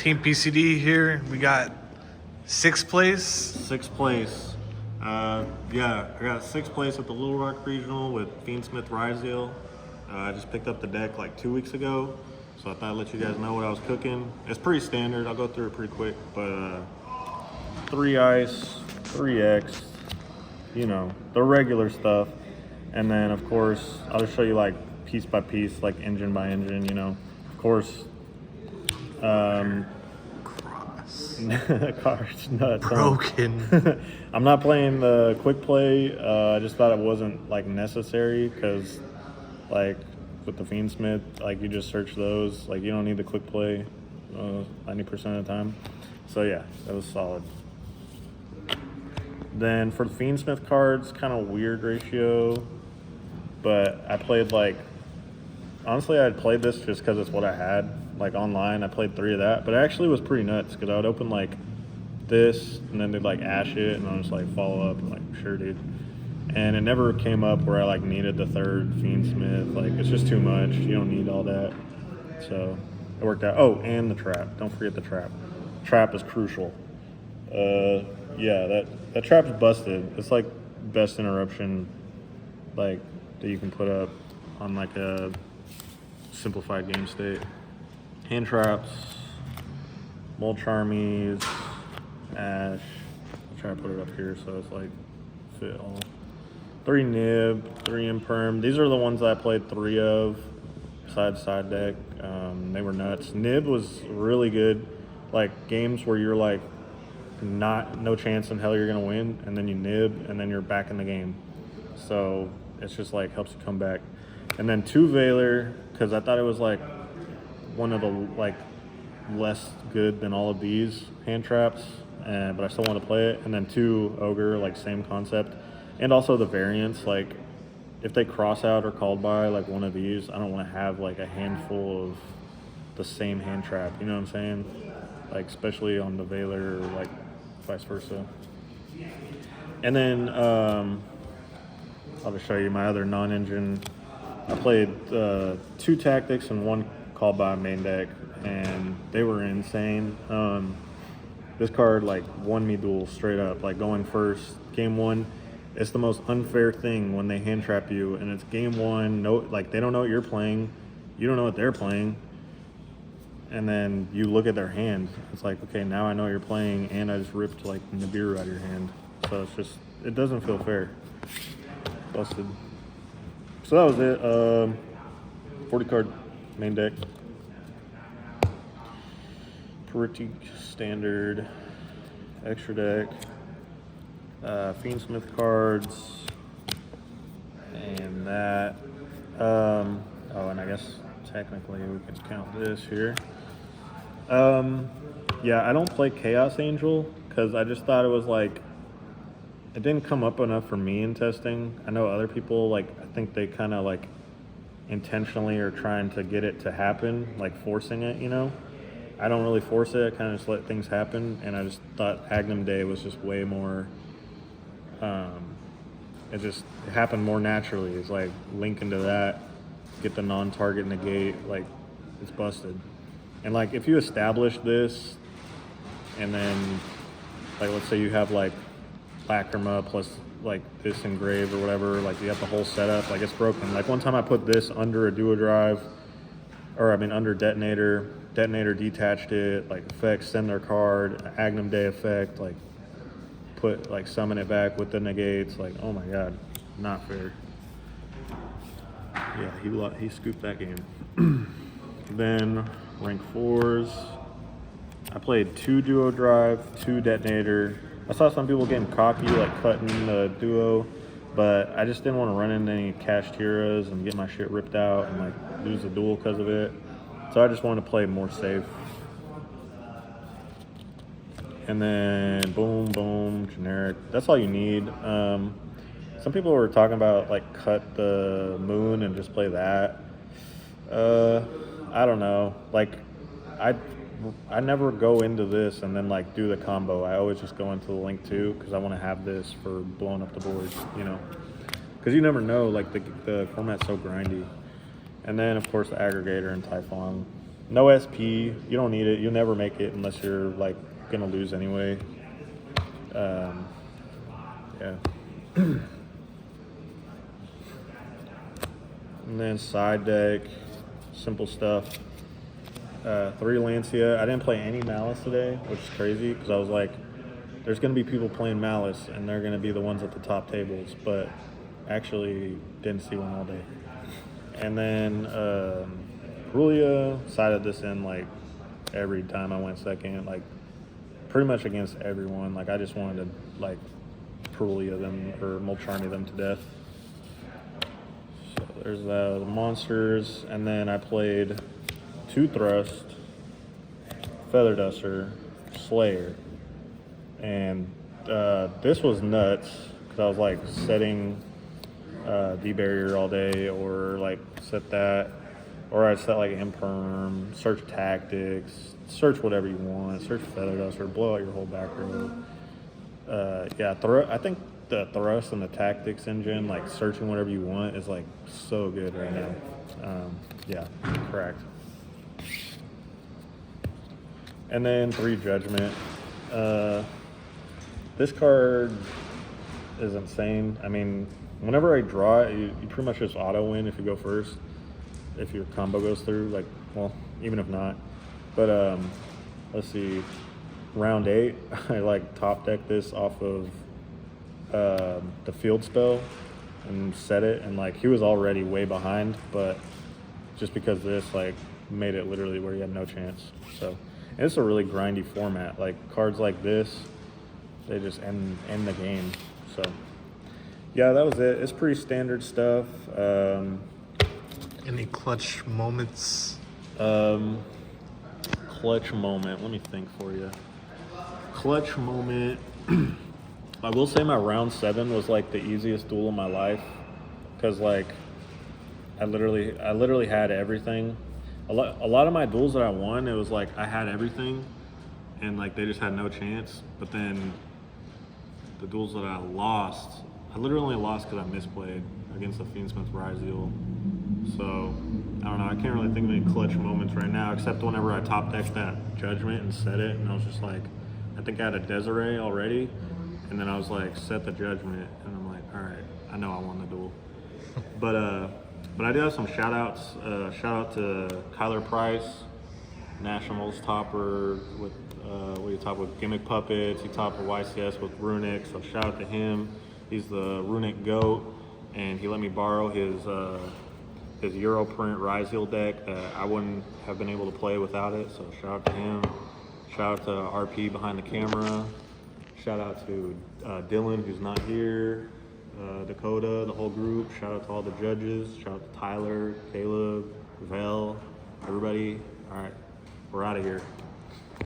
Team PCD here. We got sixth place. Sixth place. Yeah, I got sixth place at the Little Rock Regional with Fiendsmith Ryzeal. I just picked up the deck like 2 weeks ago, so I thought I'd let you guys know what I was cooking. It's pretty standard. I'll go through it pretty quick, but 3 ice, 3X, you know, the regular stuff. And then, of course, I'll just show you like piece by piece, like engine by engine, you know. Of course, car's nuts. Broken. I'm not playing the quick play. I just thought it wasn't like necessary because like with the Fiendsmith, like you just search those. Like you don't need the quick play 90% of the time. So yeah, that was solid. Then for the Fiendsmith cards, kind of weird ratio, but I played like, honestly, I played this just because it's what I had. Like online, I played 3 of that, but it actually was pretty nuts because I would open like this and then they'd like ash it and I'll just like follow up and like, sure, dude. And it never came up where I like needed the 3rd Fiendsmith. Like it's just too much. You don't need all that. So it worked out. Oh, and the trap. Don't forget the trap. Trap is crucial. Yeah, that trap is busted. It's like best interruption like that you can put up on like a simplified game state. Hand traps, mold charmies, ash. I'll try to put it up here so it's like fit all. 3 nib, 3 imperm. These are the ones that I played 3 of side deck. They were nuts. Nib was really good. Like games where you're like no chance in hell you're gonna win, and then you nib, and then you're back in the game. So it's just like helps you come back. And then 2 Veiler, because I thought it was like one of the like less good than all of these hand traps, but I still want to play it. And then 2 Ogre, like same concept. And also the variants, like if they cross out or called by like one of these, I don't want to have like a handful of the same hand trap, you know what I'm saying? Like especially on the Veiler or like vice versa. And then I'll just show you my other non-engine. I played 2 tactics and 1 called by main deck, and they were insane. This card like won me duel straight up, like going first. Game 1, it's the most unfair thing when they hand trap you, and it's game 1. No, like they don't know what you're playing, you don't know what they're playing, and then you look at their hand. It's like, okay, now I know what you're playing, and I just ripped like Nibiru out of your hand. So it's just, it doesn't feel fair. Busted. So that was it. 40 card main deck. Pretty standard. Extra deck. Fiendsmith cards. And that. Oh, and I guess technically we can count this here. Yeah, I don't play Chaos Angel because I just thought it was like, it didn't come up enough for me in testing. I know other people, like, I think they kind of like intentionally are trying to get it to happen, like forcing it, you know? I don't really force it, I kind of just let things happen, and I just thought Agnum Day was just way more, it happened more naturally. It's like link into that, get the non-target negate, like it's busted. And like if you establish this, and then like let's say you have like Lacrima plus like this engrave or whatever, like you have the whole setup, like it's broken. Like one time I put this under a duo drive, or I mean under detonator detached it, like effects, send their card, Agnum Day effect, like put like summon it back with the negates, like oh my god, not fair. Yeah, he scooped that game. Then rank 4s, I played 2 duo drive, 2 detonator. I saw some people getting cocky, like cutting the duo, but I just didn't want to run into any cash tiras and get my shit ripped out and like lose the duel because of it. So I just wanted to play more safe. And then boom, boom, generic. That's all you need. Some people were talking about like cut the moon and just play that. I don't know. Like I never go into this and then like do the combo. I always just go into the link 2 because I want to have this for blowing up the board, you know. Because you never know, like the format's so grindy. And then of course the aggregator and Typhon. No SP. You don't need it. You'll never make it unless you're like gonna lose anyway. Yeah. And then side deck, simple stuff. 3 Lancia. I didn't play any Malice today, which is crazy because I was like, there's going to be people playing Malice and they're going to be the ones at the top tables, but actually didn't see one all day. And then Rulia sided this in like every time I went second, like pretty much against everyone. Like I just wanted to like Rulia them or Molcharny them to death. So there's the monsters, and then I played 2 Thrust, Feather Duster, Slayer. And this was nuts because I was like setting D-barrier all day, or like set that, or I'd set like Imperm, search tactics, search whatever you want, search Feather Duster, blow out your whole back row. Yeah, I think the Thrust and the tactics engine, like searching whatever you want, is like so good right now. Yeah, correct. And then 3 Judgment. This card is insane. I mean, whenever I draw it, you pretty much just auto win if you go first. If your combo goes through, like, well, even if not. But let's see. Round 8, I like top deck this off of the field spell and set it, and like he was already way behind, but just because this like made it literally where he had no chance. So and it's a really grindy format. Like cards like this, they just end the game. So yeah, that was it. It's pretty standard stuff. Any clutch moments? Clutch moment. Let me think for you. Clutch moment. I will say my round 7 was like the easiest duel of my life, because like I literally had everything. A lot of my duels that I won, it was like I had everything and like they just had no chance. But then the duels that I lost, I literally only lost because I misplayed against the Fiendsmith Ryzeal. So I don't know, I can't really think of any clutch moments right now, except whenever I top decked that Judgment and set it, and I was just like, I think I had a Desiree already, and then I was like, set the Judgment, and I'm like, all right, I know I won the duel. But I do have some shout outs. Shout out to Kyler Price, Nationals topper with he topped with Gimmick Puppets. He topped with YCS with Runic, so shout out to him. He's the Runic GOAT, and he let me borrow his Europrint Ryzeal deck that I wouldn't have been able to play without it, so shout out to him. Shout out to RP behind the camera. Shout out to Dylan, who's not here, Dakota, the whole group. Shout out to all the judges. Shout out to Tyler, Caleb, Vel, everybody. All right, we're out of here.